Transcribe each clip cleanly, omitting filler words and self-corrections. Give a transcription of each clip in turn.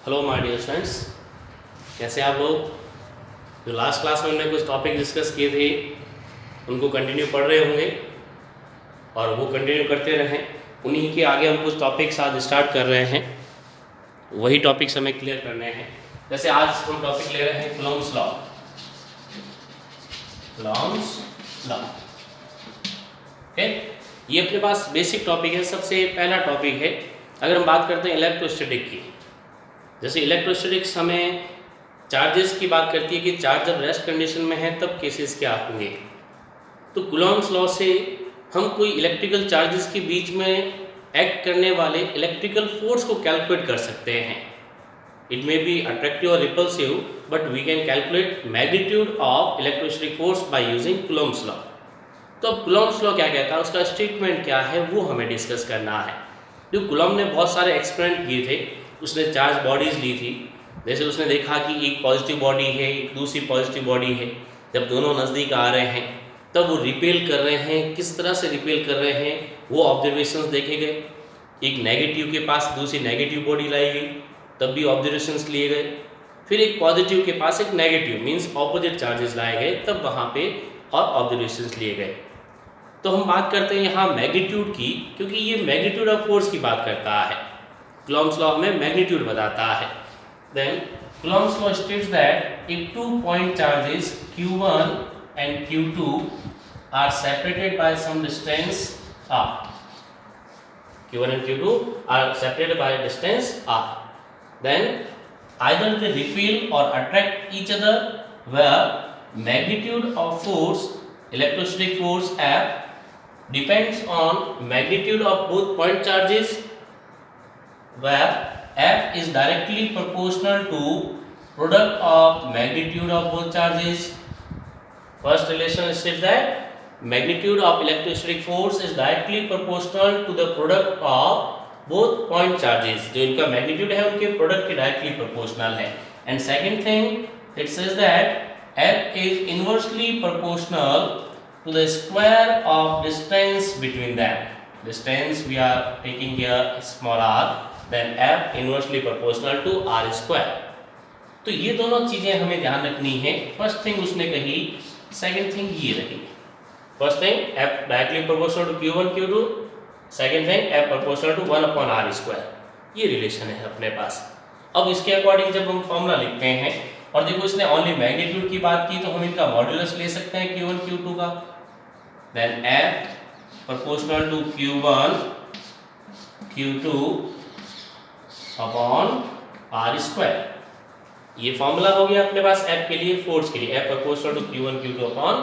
Hello my dear friends, कैसे आप लोग। जो लास्ट क्लास में हमने कुछ टॉपिक डिस्कस किए थे उनको कंटिन्यू पढ़ रहे होंगे और वो कंटिन्यू करते रहें। उन्हीं के आगे हम कुछ टॉपिक्स आज स्टार्ट कर रहे हैं, वही टॉपिक्स हमें क्लियर करने हैं। जैसे आज हम टॉपिक ले रहे हैं Coulomb's law. Coulomb's law, okay. ये अपने पास बेसिक टॉपिक है, सबसे पहला टॉपिक है। अगर हम बात करते हैं इलेक्ट्रोस्टैटिक की, जैसे इलेक्ट्रोस्टैटिक्स हमें चार्जेस की बात करती है कि चार्ज जब रेस्ट कंडीशन में है तब केसेस क्या होंगे। तो कूलॉम्स लॉ से हम कोई इलेक्ट्रिकल चार्जेस के बीच में एक्ट करने वाले इलेक्ट्रिकल फोर्स को कैलकुलेट कर सकते हैं। इट मे बी अट्रैक्टिव और repulsive, but we can calculate magnitude of electrostatic force by using Coulomb's law. तो अब कूलॉम्स लॉ क्या कहता है, उसका स्टेटमेंट क्या है, वो हमें डिस्कस करना है। जो कूलॉम ने बहुत सारे एक्सपेरिमेंट किए थे, उसने चार्ज बॉडीज़ ली थी। जैसे उसने देखा कि एक पॉजिटिव बॉडी है, एक दूसरी पॉजिटिव बॉडी है, जब दोनों नज़दीक आ रहे हैं तब वो रिपेल कर रहे हैं। किस तरह से रिपेल कर रहे हैं वो ऑब्जर्वेशंस देखे गए। एक नेगेटिव के पास दूसरी नेगेटिव बॉडी लाई गई, तब भी ऑब्जर्वेशंस लिए गए। फिर एक पॉजिटिव के पास एक नेगेटिव मीन्स ऑपोजिट चार्जेस लाए गए, तब वहाँ पे और ऑब्जर्वेशंस लिए गए। तो हम बात करते हैं यहाँ मैग्नीट्यूड की, क्योंकि ये मैग्नीट्यूड ऑफ फोर्स की बात करता है। कूलॉम्स लॉ हमें मैग्नीट्यूड बताता है। Then Coulomb's law states that if 2 point charges Q1 and Q2 are separated by some distance r, Q1 and Q2 are separated by a distance r, then either they repel or attract each other, where magnitude of force, electrostatic force F, depends on magnitude of both point charges, where F is directly proportional to product of magnitude of both charges. First relation states that magnitude of electrostatic force is directly proportional to the product of both point charges. जो इनका magnitude है उनके product के directly proportional है. And second thing, it says that F is inversely proportional to the square of distance between them. Distance we are taking here small r, then F inversely proportional to r square. तो ये दोनों चीजें हमें ध्यान रखनी है। First thing उसने कही, सेकंड थिंग ये रही। First thing F directly proportional to Q1 Q2, second thing F proportional to 1/r square. ये रिलेशन है अपने पास। अब इसके अकॉर्डिंग जब हम फॉर्मूला लिखते हैं, और देखो इसने ओनली मैग्नीट्यूड की बात की, तो हम इनका मॉड्यूलस ले सकते हैं Q1 Q2 का। Then F proportional to Q1 Q2 upon r square. ये फॉर्मूला हो गया अपने पास F के लिए, फोर्स के लिए, F proportional to Q1 Q2 upon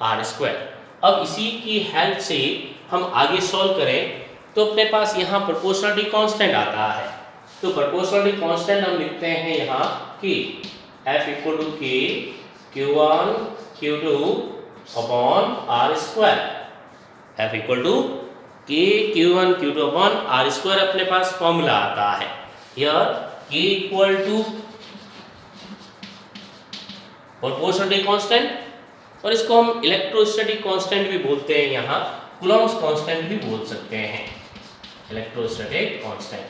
r square. अब इसी की हेल्प से हम आगे सॉल्व करें तो अपने पास यहाँ प्रोपोर्शनलिटी कांस्टेंट आता है। तो प्रोपोर्शनलिटी कांस्टेंट हम लिखते हैं यहाँ कि F equal to K Q1 Q2 upon r square. F equal to K Q1 Q2 upon r square अपने पास फॉर्मूला आता है। Here K equal to proportionality constant, और इसको हम इलेक्ट्रोस्टैटिक कांस्टेंट भी बोलते हैं, यहाँ कूलॉम्स कांस्टेंट भी बोल सकते हैं, इलेक्ट्रोस्टैटिक कांस्टेंट।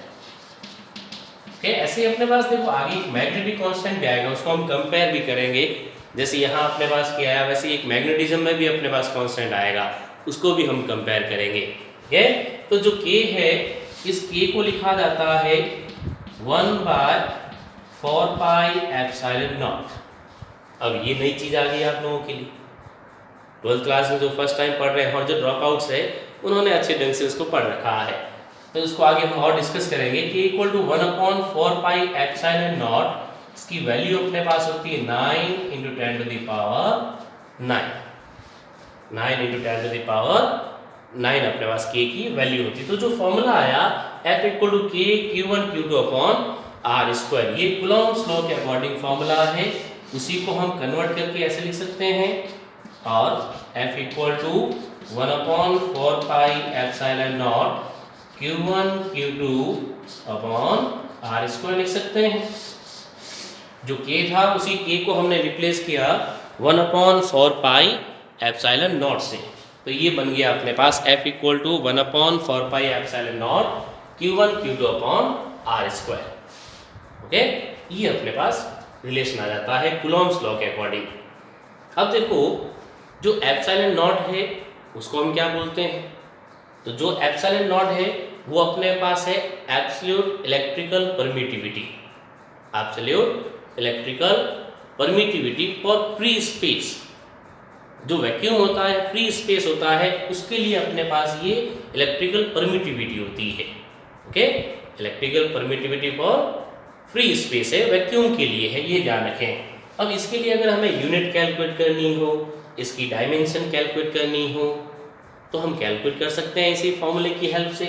ओके, ऐसे ही अपने पास देखो आगे एक मैग्नेटिक कांस्टेंट भी आएगा, उसको हम कंपेयर भी करेंगे। जैसे यहाँ अपने पास क्या आया, वैसे एक मैग्नेटिज्म में भी अपने पास कांस्टेंट आएगा, उसको भी हम कंपेयर करेंगे। ठीक है, तो जो K है, इस K को लिखा जाता है 1/4 पाई एप्सिलॉन नॉट। अब ये नई चीज़ आ गई आप लोगों के लिए। 12th क्लास में जो फर्स्ट टाइम पढ़ रहे हैं और जो ड्रॉप आउट्स है उन्होंने अच्छे ढंग से उसको पढ़ रखा है, तो इसको आगे हम और डिस्कस करेंगे कि equal to 1/4 pi epsilon naught. इसकी वैल्यू अपने पास होती है 9 × 10 to the power 9, 9 × 10 to the power 9 अपने पास K की वैल्यू होती है। तो जो फॉर्मूला आया F equal to K Q1 Q2 upon r square, ये कूलॉम्स लॉ के अकॉर्डिंग फॉर्मूला है। उसी को हम कन्वर्ट करके ऐसे लिख सकते हैं, और F equal to 1/4 pi epsilon naught Q1 Q2 upon r square लिख सकते हैं। जो K था उसी K को हमने रिप्लेस किया 1/4 पाई एप्सिलॉन नॉट से, तो ये बन गया अपने पास F equal to 1/4 pi epsilon naught Q1 Q2 upon r square. Okay, ये अपने पास रिलेशन आ जाता है कूलॉम्स लॉ के अकॉर्डिंग। अब देखो जो एप्सिलॉन नॉट है उसको हम क्या बोलते हैं, तो जो एप्सिलॉन नॉट है वो अपने पास है absolute electrical permittivity, absolute electrical permittivity for free space. जो वैक्यूम होता है, फ्री स्पेस होता है, उसके लिए अपने पास ये इलेक्ट्रिकल परमिटिविटी होती है। Okay, electrical permittivity for free space है, वैक्यूम के लिए है, ये ध्यान रखें। अब इसके लिए अगर हमें यूनिट कैलकुलेट करनी हो, इसकी डायमेंशन कैलकुलेट करनी हो, तो हम कैलकुलेट कर सकते हैं इसी फॉर्मूले की हेल्प से।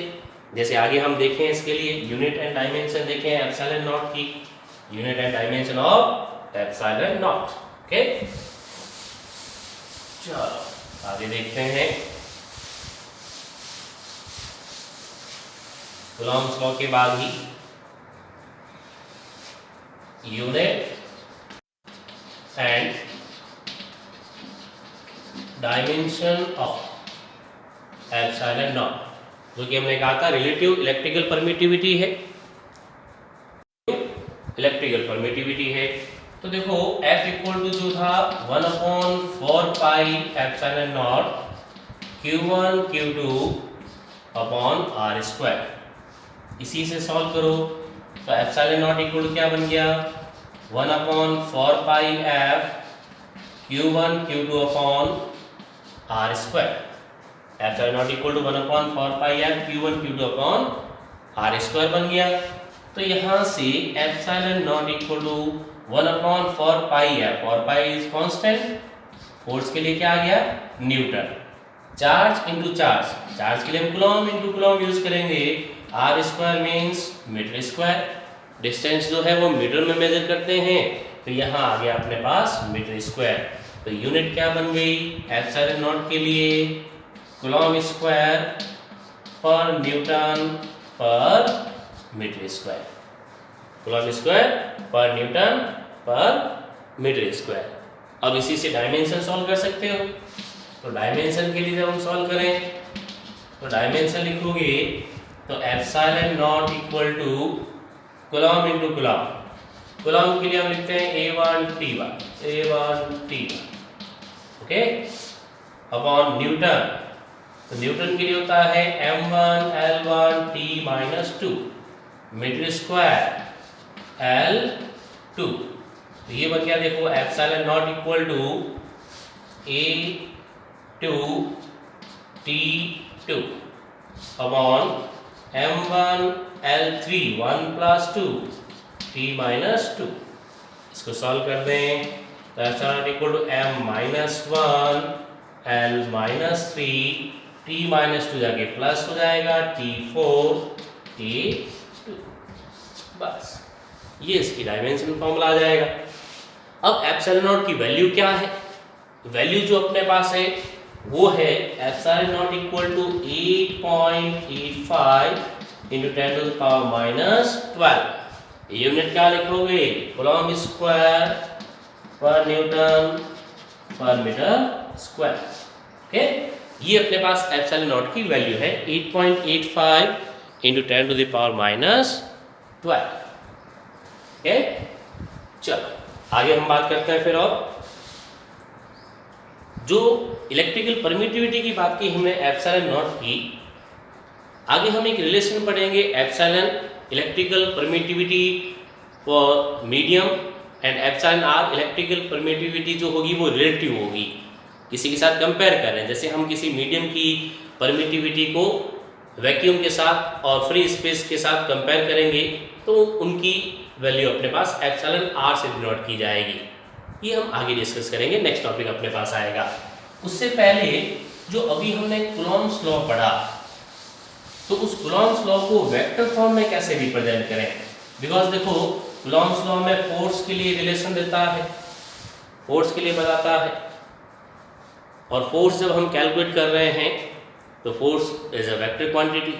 जैसे आगे हम देखें, इसके लिए यूनिट एंड डायमेंशन देखें एप्सिलॉन नॉट की, unit and dimension of epsilon naught. Okay, चलो आगे देखते हैं। कूलॉम्स लॉ के बाद ही unit and dimension of epsilon naught, जो कि हमने कहा था रिलेटिव इलेक्ट्रिकल परमिटिविटी है, इलेक्ट्रिकल परमिटिविटी है। तो देखो F इक्वल टू जो था 1/4 pi epsilon naught Q1 Q2 upon R square, इसी से सॉल्व करो तो एप्सिलॉन नॉट इक्वल टू क्या बन गया 1/4 pi F Q1 Q2 upon R square. Epsilon naught equal to 1/4 pi F Q1 Q2 upon R square बन गया। तो यहाँ से epsilon naught equal to 1/4 pi F, और पाई इज कांस्टेंट, फोर्स के लिए क्या आ गया newton, charge into charge, charge के लिए हम कूलॉम इनटू कूलॉम यूज करेंगे, R square means metre square, distance जो है वो मीटर में मेजर करते हैं, तो यहाँ आ गया अपने पास मीटर स्क्वायर। तो यूनिट क्या बन गई एप्सिलॉन नॉट के लिए कूलॉम स्क्वायर पर न्यूटन पर मीटर स्क्वायर, कूलॉम स्क्वायर पर न्यूटन पर मीटर स्क्वायर। अब इसी से डायमेंशन सॉल्व कर सकते हो, तो डायमेंशन के लिए जब हम सॉल्व करें तो डायमेंशन लिखोगे तो epsilon naught equal to coulomb into coulomb, coulomb के लिए हम लिखते हैं A1T1 ओके अपॉन न्यूटन, तो न्यूटन के लिए होता है M1L1T-2 मीटर स्क्वायर L2। तो ये बन गया देखो epsilon naught equal to A2T2 upon M1L3 1+2 T-2। इसको सॉल्व कर दें तो epsilon naught equal to M-1 L-3 T-2 जाके प्लस हो जाएगा T4 T2, बस ये इसकी डायमेंशन फॉर्मूला आ जाएगा। अब एप्सिलॉन नॉट की वैल्यू क्या है, वैल्यू जो अपने पास है वो है epsilon naught equal to 8.85 × 10⁻⁻12। Unit क्या लिखोगे कूलॉम स्क्वायर पर न्यूटन पर मीटर स्क्वायर। ओके, ये अपने पास एप्सिलॉन नॉट की वैल्यू है 8.85 × 10⁻⁻12। ओके, चलो आगे हम बात करते हैं फिर। और जो इलेक्ट्रिकल परमिटिविटी की बात की हमने एप्सिलॉन नॉट की, आगे हम एक रिलेशन पढ़ेंगे epsilon electrical permittivity for medium and epsilon r electrical permittivity जो होगी वो रिलेटिव होगी, किसी के साथ कंपेयर कर रहे हैं। जैसे हम किसी मीडियम की परमिटिविटी को वैक्यूम के साथ और फ्री स्पेस के साथ कंपेयर करेंगे तो उनकी वैल्यू अपने पास एप्सिलॉन आर से डिनोट की जाएगी। ये हम आगे डिस्कस करेंगे, नेक्स्ट टॉपिक अपने पास आएगा। उससे पहले जो अभी हमने कूलॉम्स लॉ पढ़ा, तो उस कूलॉम्स लॉ को वेक्टर फॉर्म में कैसे रिप्रेजेंट करें, बिकॉज देखो कूलॉम्स लॉ में फोर्स के लिए रिलेशन देता है, फोर्स के लिए बताता है, और फोर्स जब हम कैलकुलेट कर रहे हैं तो force is a vector quantity.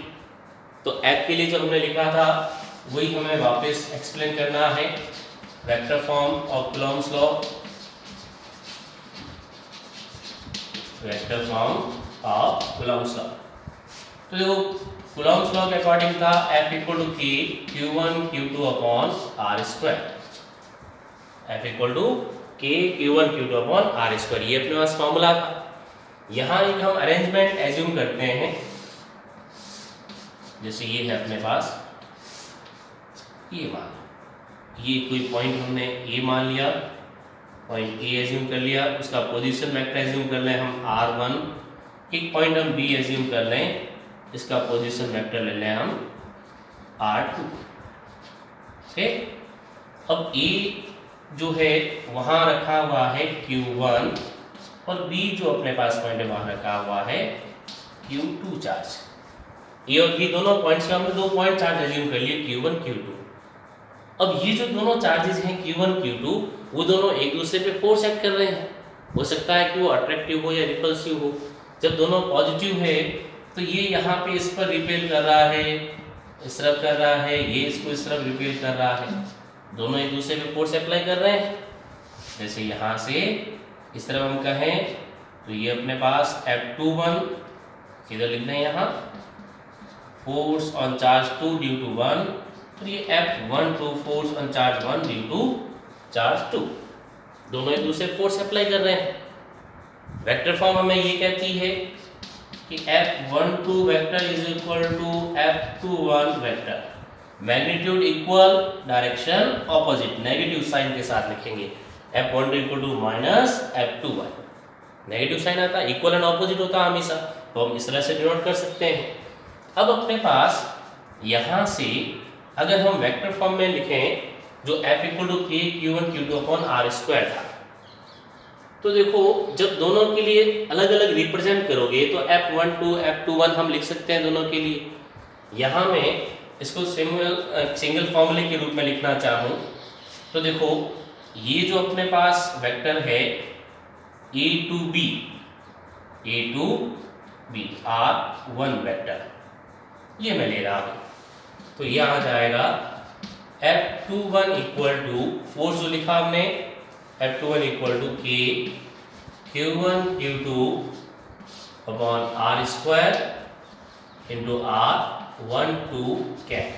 तो F के लिए जो हमने लिखा था वही हमें वापस एक्सप्लेन करना है, vector form of Coulomb's law, vector form of Coulomb's law. तो देखो कूलॉम्स लॉ के अकॉर्डिंग था F equal to K Q1 Q2 upon R square, F equal to K Q1 Q2 upon R square, ये अपने पास formula था। यहाँ एक हम अरेंजमेंट एज्यूम करते हैं, जैसे ये है अपने पास, ये मान, ये कोई पॉइंट हमने A मान लिया, पॉइंट A एज्यूम कर लिया, उसका पोजीशन वेक्टर एज्यूम कर लें हम R1, एक पॉइंट हम B एज्यूम कर लें, इसका पोजीशन वेक्टर ले लें हम R2। ओके, अब A जो है वहाँ रखा हुआ है Q1 और B जो अपने पास पॉइंट है वहाँ रखा हुआ है Q2 चार्ज। A और B दोनों पॉइंट्स में हमने 2 पॉइंट चार्ज एज्यूम कर लिए Q1 Q2। अब ये जो दोनों चार्जेस हैं Q1 Q2 वो दोनों एक दूसरे पे फोर्स एक्ट कर रहे हैं। हो सकता है कि वो अट्रैक्टिव हो या रिपल्सिव हो। जब दोनों पॉजिटिव है तो ये यहाँ पे इस पर रिपेल कर रहा है, इस तरफ कर रहा है, ये इसको इस तरफ रिपेल कर रहा है, दोनों एक दूसरे पे फोर्स अप्लाई कर रहे हैं। जैसे यहाँ से इस तरफ हम कहें तो ये अपने पास F21 इधर लिख दें, यहाँ force on charge 2 due to 1, तो ये F12 force on charge 1 due to charge 2, दोनों एक दूसरे फोर्स अप्लाई कर रहे हैं। वेक्टर फॉर्म हमें ये कहती है कि F12 vector is equal to F21 vector, magnitude equal, direction opposite, negative sign के साथ लिखेंगे। F12 equal to minus F21, negative sign आता है, इक्वल एंड ऑपोजिट होता है हमेशा, तो हम इस तरह से डिनोट कर सकते हैं। अब अपने पास यहाँ से अगर हम वेक्टर फॉर्म में लिखें जो F equal to K Q1 Q2 upon R square था, तो देखो जब दोनों के लिए अलग अलग रिप्रेजेंट करोगे तो F12 F21 हम लिख सकते हैं दोनों के लिए। यहाँ मैं इसको सिंगल फॉर्मूले के रूप में लिखना चाहूँ तो देखो ये जो अपने पास वेक्टर है A to B R1 vector, ये मैं ले रहा हूँ, तो ये आ जाएगा F21 इक्वल टू फोर्स जो लिखा हमने F21 equal to K Q1 Q2 upon R square into R12 cap,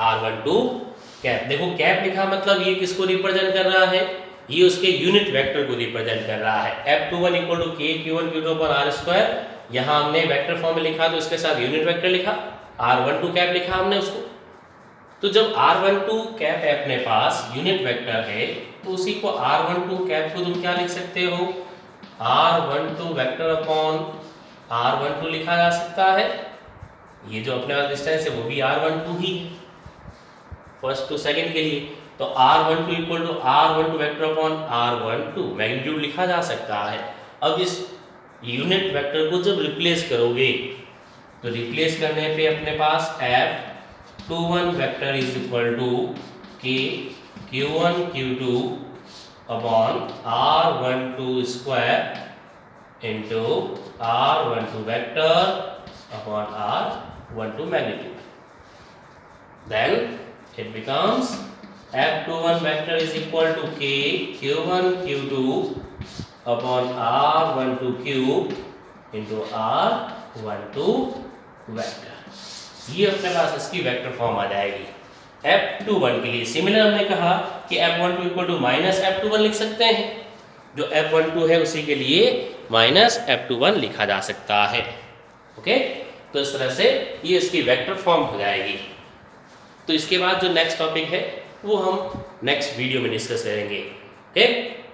R12 cap. देखो कैप लिखा मतलब ये किसको रिप्रेजेंट कर रहा है, ये उसके यूनिट वेक्टर को रिप्रेजेंट कर रहा है। F21 equal to K Q1 Q2 upon R square, यहाँ हमने वेक्टर फॉर्म में लिखा तो इसके साथ यूनिट वेक्टर लिखा, R12 कैप लिखा हमने उसको। तो जब R12 कैप है अपने पास यूनिट वेक्टर है तो उसी को R12 कैप को तुम क्या लिख सकते हो, R12 वेक्टर अपॉन R12 लिखा जा सकता है। ये जो अपने पास डिस्टेंस है वो भी R12 ही है फर्स्ट टू सेकंड के लिए, तो R12 equal to R12 vector upon R12 magnitude लिखा जा सकता है। अब इस यूनिट वेक्टर को जब रिप्लेस करोगे तो रिप्लेस करने पे अपने पास F21 vector is equal to K Q1 Q2 upon R12 square into R12 vector upon R12 magnitude, then it becomes F21 vector is equal to K Q1 Q2 upon R12 cube into R12 vector। ये अपने पास इसकी vector form आ जाएगी F21 के लिए। Similar हमने कहा कि F12 equal to minus F21 लिख सकते हैं, जो F12 है उसी के लिए माइनस F21 लिखा जा सकता है। ओके, तो इस तरह से ये इसकी वेक्टर फॉर्म हो जाएगी। तो इसके बाद जो नेक्स्ट टॉपिक है वो हम नेक्स्ट वीडियो में डिस्कस करेंगे। ओके,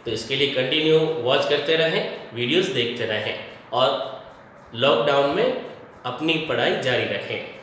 तो इसके लिए कंटिन्यू वॉच करते रहें, वीडियोस देखते रहें और लॉकडाउन में अपनी पढ़ाई जारी रखें।